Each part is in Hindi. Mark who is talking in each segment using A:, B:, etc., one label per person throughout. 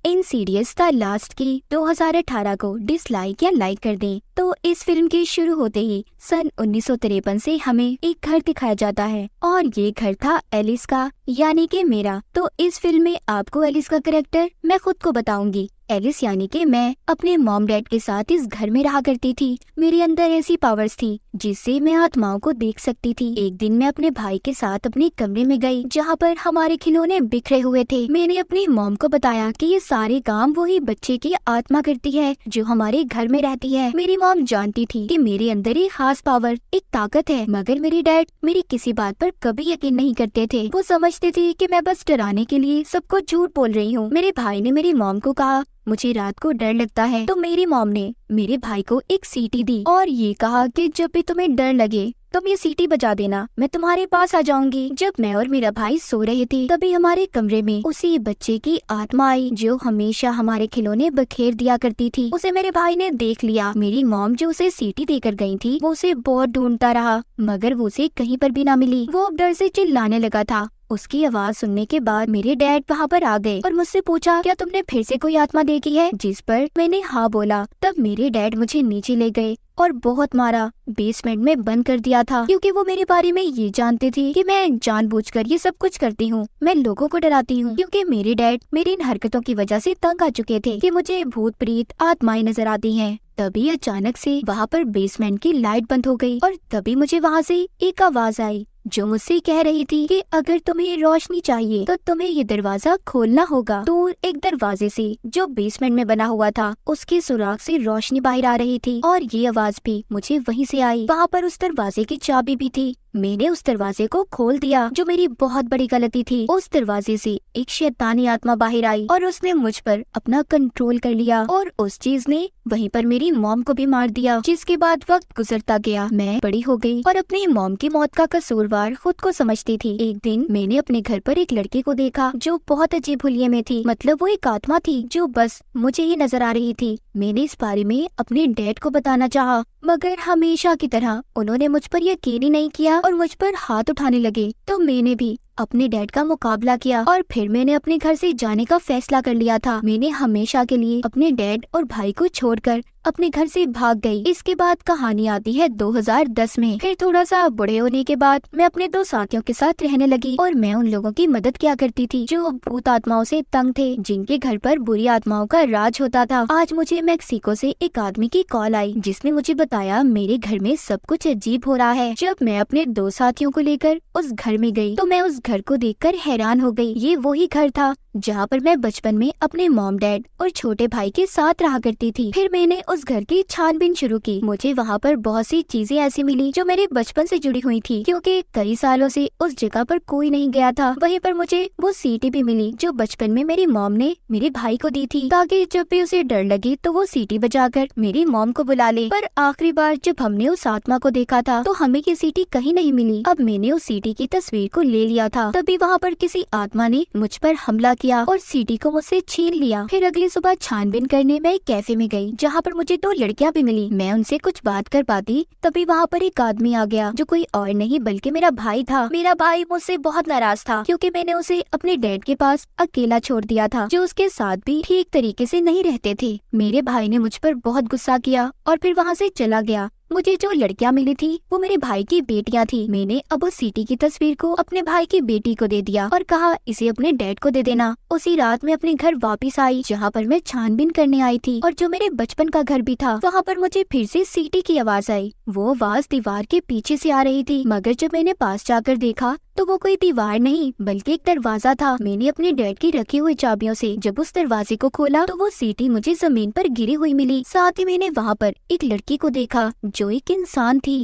A: इनसीडियस द लास्ट की 2018 को डिसलाइक या लाइक कर दें। तो इस फिल्म के शुरू होते ही सन 1953 से हमें एक घर दिखाया जाता है और ये घर था एलिस का, यानी कि मेरा। तो इस फिल्म में आपको एलिस का कैरेक्टर मैं खुद को बताऊंगी। एलिस यानी कि मैं अपने मॉम डैड के साथ इस घर में रहा करती थी। मेरे अंदर ऐसी पावर्स थी जिससे मैं आत्माओं को देख सकती थी। एक दिन मैं अपने भाई के साथ अपने कमरे में गई जहाँ पर हमारे खिलौने बिखरे हुए थे। मैंने अपनी मॉम को बताया कि ये सारे काम वही बच्चे की आत्मा करती है जो हमारे घर में रहती है। मेरी मॉम जानती थी कि मेरे अंदर एक खास पावर, एक ताकत है, मगर मेरे डैड मेरी किसी बात पर कभी यकीन नहीं करते थे। वो समझते थे कि मैं बस डराने के लिए सबको झूठ बोल रही हूँ। मेरे भाई ने मेरी मॉम को कहा मुझे रात को डर लगता है, तो मेरी मॉम ने मेरे भाई को एक सीटी दी और ये कहा कि जब भी तुम्हें डर लगे तुम ये सीटी बजा देना, मैं तुम्हारे पास आ जाऊंगी। जब मैं और मेरा भाई सो रहे थे तभी हमारे कमरे में उसी बच्चे की आत्मा आई जो हमेशा हमारे खिलौने बखेर दिया करती थी। उसे मेरे भाई ने देख लिया। मेरी मॉम जो उसे सीटी देकर गई थी वो उसे बहुत ढूंढता रहा मगर वो उसे कहीं पर भी ना मिली। वो डर से चिल्लाने लगा था। उसकी आवाज सुनने के बाद मेरे डैड वहाँ पर आ गए और मुझसे पूछा क्या तुमने फिर से कोई आत्मा देखी है, जिस पर मैंने हाँ बोला। तब मेरे डैड मुझे नीचे ले गए और बहुत मारा। बेसमेंट में बंद कर दिया था क्योंकि वो मेरे बारे में ये जानते थे कि मैं जानबूझकर ये सब कुछ करती हूँ। मैं लोगों को डराती हूँ क्योंकि मेरे डैड मेरी इन हरकतों की वजह से तंग आ चुके थे कि मुझे भूत प्रेत आत्माएं नजर आती हैं। तभी अचानक से वहाँ पर बेसमेंट की लाइट बंद हो गई और तभी मुझे वहाँ से एक आवाज आई जो मुझसे कह रही थी कि अगर तुम्हें रोशनी चाहिए तो तुम्हें ये दरवाजा खोलना होगा। दूर एक दरवाजे से जो बेसमेंट में बना हुआ था उसके सुराख से रोशनी बाहर आ रही थी और ये आवाज भी मुझे वहीं से आई। वहाँ पर उस दरवाजे की चाबी भी थी। मैंने उस दरवाजे को खोल दिया जो मेरी बहुत बड़ी गलती थी। उस दरवाजे से एक शैतानी आत्मा बाहर आई और उसने मुझ पर अपना कंट्रोल कर लिया और उस चीज ने वहीं पर मेरी मॉम को भी मार दिया। जिसके बाद वक्त गुजरता गया, मैं बड़ी हो गई और अपनी मॉम की मौत का कसूरवार खुद को समझती थी। एक दिन मैंने अपने घर पर एक लड़की को देखा जो बहुत अजीब हुलिये में थी। मतलब वो एक आत्मा थी जो बस मुझे ही नजर आ रही थी। मैंने इस बारे में अपने डैड को बताना चाहा मगर हमेशा की तरह उन्होंने मुझ पर यकीन ही नहीं किया और मुझ पर हाथ उठाने लगे। तो मैंने भी अपने डैड का मुकाबला किया और फिर मैंने अपने घर से जाने का फैसला कर लिया था। मैंने हमेशा के लिए अपने डैड और भाई को छोड़कर अपने घर से भाग गई। इसके बाद कहानी आती है 2010 में। फिर थोड़ा सा बड़े होने के बाद मैं अपने दो साथियों के साथ रहने लगी और मैं उन लोगों की मदद किया करती थी जो भूत आत्माओं से तंग थे, जिनके घर पर बुरी आत्माओं का राज होता था। आज मुझे मेक्सिको से एक आदमी की कॉल आई जिसने मुझे बताया मेरे घर में सब कुछ अजीब हो रहा है। जब मैं अपने दो साथियों को लेकर उस घर में गई तो मैं उस घर को देखकर हैरान हो गई। ये वही घर था जहाँ पर मैं बचपन में अपने मॉम डैड और छोटे भाई के साथ रहा करती थी। फिर मैंने उस घर की छानबीन शुरू की। मुझे वहाँ पर बहुत सी चीजें ऐसी मिली जो मेरे बचपन से जुड़ी हुई थी क्योंकि कई सालों से उस जगह पर कोई नहीं गया था। वहीं पर मुझे वो सीटी भी मिली जो बचपन में मेरी मॉम ने मेरे भाई को दी थी ताकि जब भी उसे डर लगे तो वो सीटी बजाकर मेरी मॉम को बुला ले। पर आखिरी बार जब हमने उस आत्मा को देखा था तो हमें ये सीटी कहीं नहीं मिली। अब मैंने उस सीटी की तस्वीर को ले लिया था। तभी वहाँ पर किसी आत्मा ने मुझ पर हमला किया और सीटी को मुझसे छीन लिया। फिर अगली सुबह छानबीन करने मैं एक कैफे में गई जहाँ पर मुझे दो लड़कियाँ भी मिली। मैं उनसे कुछ बात कर पाती तभी वहाँ पर एक आदमी आ गया जो कोई और नहीं बल्कि मेरा भाई था। मेरा भाई मुझसे बहुत नाराज था क्योंकि मैंने उसे अपने डैड के पास अकेला छोड़ दिया था जो उसके साथ भी ठीक तरीके से नहीं रहते थे। मेरे भाई ने मुझ पर बहुत गुस्सा किया और फिर वहाँ से चला गया। मुझे जो लड़कियां मिली थी वो मेरे भाई की बेटियां थी। मैंने अब उस सीटी की तस्वीर को अपने भाई की बेटी को दे दिया और कहा इसे अपने डैड को दे देना। उसी रात में अपने घर वापस आई जहाँ पर मैं छानबीन करने आई थी और जो मेरे बचपन का घर भी था वहाँ पर मुझे फिर से सीटी की आवाज आई। वो आवाज दीवार के पीछे से आ रही थी मगर जब मैंने पास जाकर देखा तो वो कोई दीवार नहीं बल्कि एक दरवाजा था। मैंने अपने डैड की रखी हुई चाबियों से जब उस दरवाजे को खोला तो वो सीटी मुझे जमीन पर गिरी हुई मिली। साथ ही मैंने वहाँ पर एक लड़की को देखा जो एक इंसान थी।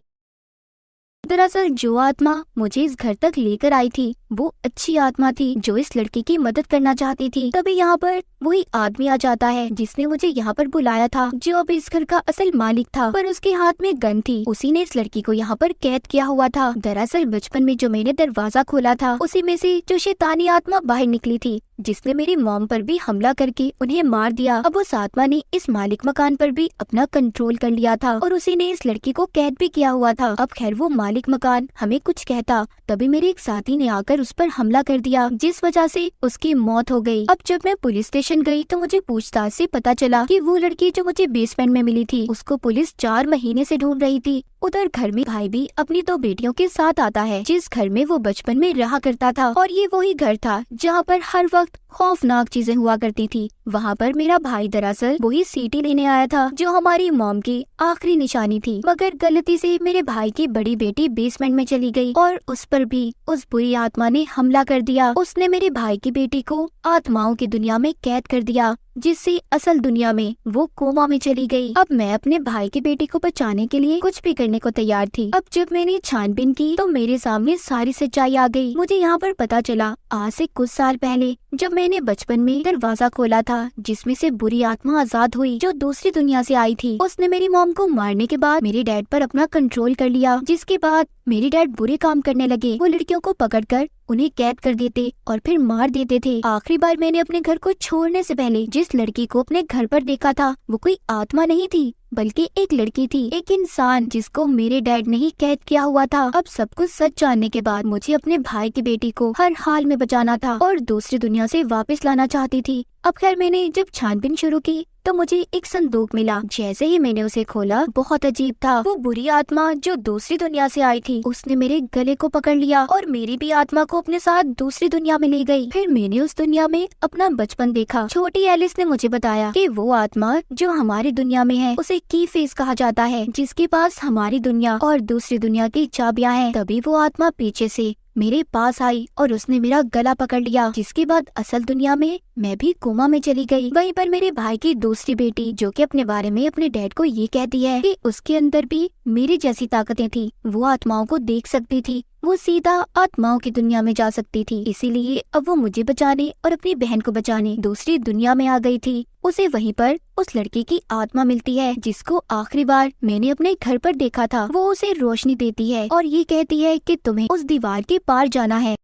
A: दरअसल जो आत्मा मुझे इस घर तक लेकर आई थी वो अच्छी आत्मा थी जो इस लड़की की मदद करना चाहती थी। तभी यहाँ पर वही आदमी आ जाता है जिसने मुझे यहाँ पर बुलाया था, जो अब इस घर का असल मालिक था, पर उसके हाथ में गन थी। उसी ने इस लड़की को यहाँ पर कैद किया हुआ था। दरअसल बचपन में जो मैंने दरवाजा खोला था उसी में से जो शैतानी आत्मा बाहर निकली थी जिसने मेरी मॉम पर भी हमला करके उन्हें मार दिया। अब उस आत्मा ने इस मालिक मकान पर भी अपना कंट्रोल कर लिया था और उसी ने इस लड़की को कैद भी किया हुआ था। अब खैर वो मालिक मकान हमें कुछ कहता, तभी मेरे एक साथी ने आकर उस पर हमला कर दिया, जिस वजह से उसकी मौत हो गई। अब जब मैं पुलिस स्टेशन गई तो मुझे पूछताछ से पता चला कि वो लड़की जो मुझे बेसमेंट में मिली थी, उसको पुलिस 4 महीने से ढूंढ रही थी। उधर घर में भाई भी अपनी 2 बेटियों के साथ आता है, जिस घर में वो बचपन में रहा करता था, और ये वही घर था जहाँ पर हर वक्त खौफनाक चीजें हुआ करती थी। वहाँ पर मेरा भाई दरअसल वही सीटी लेने आया था जो हमारी मॉम की आखिरी निशानी थी, मगर गलती से मेरे भाई की बड़ी बेटी बेसमेंट में चली गई और उस पर भी उस बुरी आत्मा ने हमला कर दिया। उसने मेरे भाई की बेटी को आत्माओं की दुनिया में कैद कर दिया, जिससे असल दुनिया में वो कोमा में चली गई। अब मैं अपने भाई की बेटी को बचाने के लिए कुछ भी करने को तैयार थी। अब जब मैंने छानबीन की तो मेरे सामने सारी सच्चाई आ गई। मुझे यहाँ पर पता चला आज से कुछ साल पहले जब मैंने बचपन में दरवाजा खोला था, जिसमें से बुरी आत्मा आजाद हुई जो दूसरी दुनिया से आई थी। उसने मेरी मॉम को मारने के बाद मेरे डैड पर अपना कंट्रोल कर लिया, जिसके बाद मेरे डैड बुरे काम करने लगे। वो लड़कियों को पकड़कर उन्हें कैद कर देते और फिर मार देते थे। आखिरी बार मैंने अपने घर को छोड़ने से पहले जिस लड़की को अपने घर पर देखा था, वो कोई आत्मा नहीं थी बल्कि एक लड़की थी, एक इंसान जिसको मेरे डैड ने ही कैद किया हुआ था। अब सब कुछ सच जानने के बाद मुझे अपने भाई की बेटी को हर हाल में बचाना था और दूसरी दुनिया से वापस लाना चाहती थी। अब खैर मैंने जब छानबीन शुरू की तो मुझे एक संदूक मिला। जैसे ही मैंने उसे खोला, बहुत अजीब था। वो बुरी आत्मा जो दूसरी दुनिया से आई थी, उसने मेरे गले को पकड़ लिया और मेरी भी आत्मा को अपने साथ दूसरी दुनिया में ले गई। फिर मैंने उस दुनिया में अपना बचपन देखा। छोटी एलिस ने मुझे बताया कि वो आत्मा जो हमारी दुनिया में है उसे की फेस कहा जाता है, जिसके पास हमारी दुनिया और दूसरी दुनिया की चाबियां हैं। तभी वो आत्मा पीछे से मेरे पास आई और उसने मेरा गला पकड़ लिया, जिसके बाद असल दुनिया में मैं भी कोमा में चली गई। वहीं पर मेरे भाई की दूसरी बेटी, जो कि अपने बारे में अपने डैड को ये कहती है कि उसके अंदर भी मेरी जैसी ताकतें थी, वो आत्माओं को देख सकती थी, वो सीधा आत्माओं की दुनिया में जा सकती थी। इसीलिए अब वो मुझे बचाने और अपनी बहन को बचाने दूसरी दुनिया में आ गई थी। उसे वहीं पर उस लड़की की आत्मा मिलती है जिसको आखिरी बार मैंने अपने घर पर देखा था। वो उसे रोशनी देती है और ये कहती है कि तुम्हें उस दीवार के पार जाना है।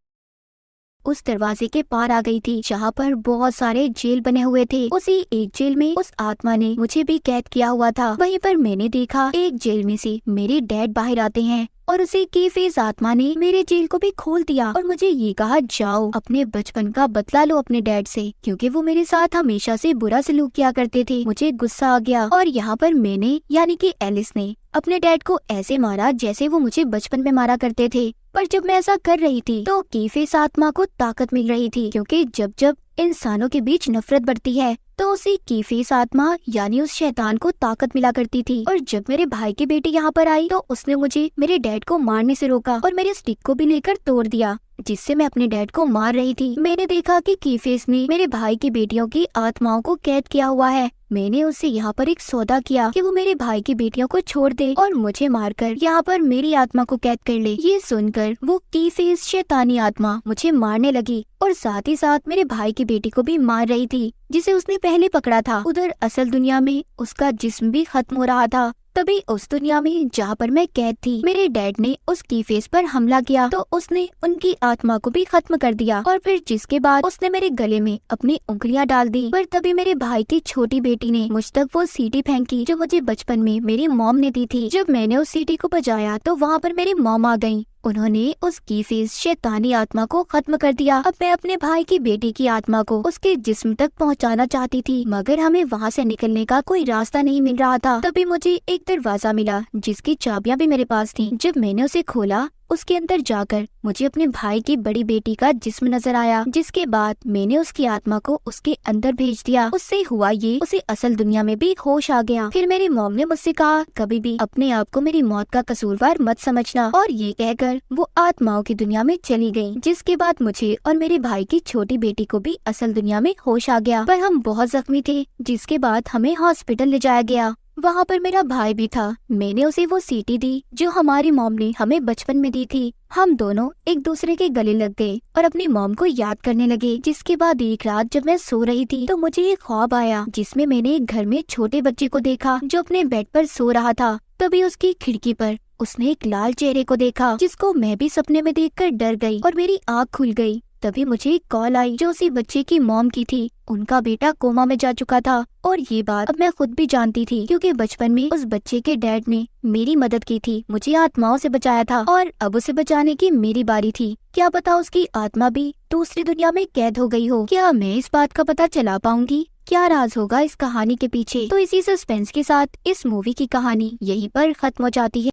A: उस दरवाजे के पार आ गई थी जहाँ पर बहुत सारे जेल बने हुए थे। उसी एक जेल में उस आत्मा ने मुझे भी कैद किया हुआ था। वहीं पर मैंने देखा एक जेल में से मेरे डैड बाहर आते हैं और उसी की फेस आत्मा ने मेरे जेल को भी खोल दिया और मुझे ये कहा, जाओ अपने बचपन का बदला लो अपने डैड से, क्योंकि वो मेरे साथ हमेशा से बुरा सलूक किया करते थे। मुझे गुस्सा आ गया और यहाँ पर मैंने यानी कि एलिस ने अपने डैड को ऐसे मारा जैसे वो मुझे बचपन में मारा करते थे। पर जब मैं ऐसा कर रही थी तो की फेस आत्मा को ताकत मिल रही थी, क्योंकि जब जब इंसानों के बीच नफरत बढ़ती है तो उसी की फेस आत्मा यानी उस शैतान को ताकत मिला करती थी। और जब मेरे भाई की बेटी यहाँ पर आई तो उसने मुझे मेरे डैड को मारने से रोका और मेरे स्टिक को भी लेकर तोड़ दिया, जिससे मैं अपने डैड को मार रही थी। मैंने देखा कि कीफेस ने मेरे भाई की बेटियों की आत्माओं को कैद किया हुआ है। मैंने उससे यहाँ पर एक सौदा किया कि वो मेरे भाई की बेटियों को छोड़ दे और मुझे मारकर यहाँ पर मेरी आत्मा को कैद कर ले। ये सुनकर वो कीफेस शैतानी आत्मा मुझे मारने लगी और साथ ही साथ मेरे भाई की बेटी को भी मार रही थी, जिसे उसने पहले पकड़ा था। उधर असल दुनिया में उसका जिस्म भी खत्म हो रहा था। तभी उस दुनिया में जहाँ पर मैं कैद थी, मेरे डैड ने उस की फेस पर हमला किया तो उसने उनकी आत्मा को भी खत्म कर दिया और फिर जिसके बाद उसने मेरे गले में अपनी उंगलियां डाल दी। पर तभी मेरे भाई की छोटी बेटी ने मुझ तक वो सीटी फेंकी जो मुझे बचपन में मेरी मॉम ने दी थी। जब मैंने उस सीटी को बजाया तो वहाँ पर मेरी मॉम आ गयी। उन्होंने उस की फेस शैतानी आत्मा को खत्म कर दिया। अब मैं अपने भाई की बेटी की आत्मा को उसके जिस्म तक पहुंचाना चाहती थी, मगर हमें वहां से निकलने का कोई रास्ता नहीं मिल रहा था। तभी मुझे एक दरवाजा मिला जिसकी चाबियां भी मेरे पास थी। जब मैंने उसे खोला, उसके अंदर जाकर मुझे अपने भाई की बड़ी बेटी का जिस्म नजर आया, जिसके बाद मैंने उसकी आत्मा को उसके अंदर भेज दिया। उससे हुआ ये, उसे असल दुनिया में भी होश आ गया। फिर मेरी मॉम ने मुझसे कहा, कभी भी अपने आप को मेरी मौत का कसूरवार मत समझना, और ये कहकर वो आत्माओं की दुनिया में चली गई। जिसके बाद मुझे और मेरे भाई की छोटी बेटी को भी असल दुनिया में होश आ गया, पर हम बहुत जख्मी थे, जिसके बाद हमें हॉस्पिटल ले जाया गया। वहाँ पर मेरा भाई भी था। मैंने उसे वो सीटी दी जो हमारी मॉम ने हमें बचपन में दी थी। हम दोनों एक दूसरे के गले लग गए और अपनी मॉम को याद करने लगे। जिसके बाद एक रात जब मैं सो रही थी तो मुझे एक ख्वाब आया जिसमें मैंने एक घर में छोटे बच्चे को देखा जो अपने बेड पर सो रहा था। तभी उसकी खिड़की पर उसने एक लाल चेहरे को देखा, जिसको मैं भी सपने में देखकर डर गई और मेरी आँख खुल गई। तभी मुझे एक कॉल आई जो उसी बच्चे की मॉम की थी। उनका बेटा कोमा में जा चुका था और ये बात अब मैं खुद भी जानती थी, क्योंकि बचपन में उस बच्चे के डैड ने मेरी मदद की थी, मुझे आत्माओं से बचाया था और अब उसे बचाने की मेरी बारी थी। क्या पता उसकी आत्मा भी दूसरी दुनिया में कैद हो गई हो। क्या मैं इस बात का पता चला पाऊंगी? क्या राज होगा इस कहानी के पीछे? तो इसी सस्पेंस के साथ इस मूवी की कहानी यहीं पर खत्म हो जाती है।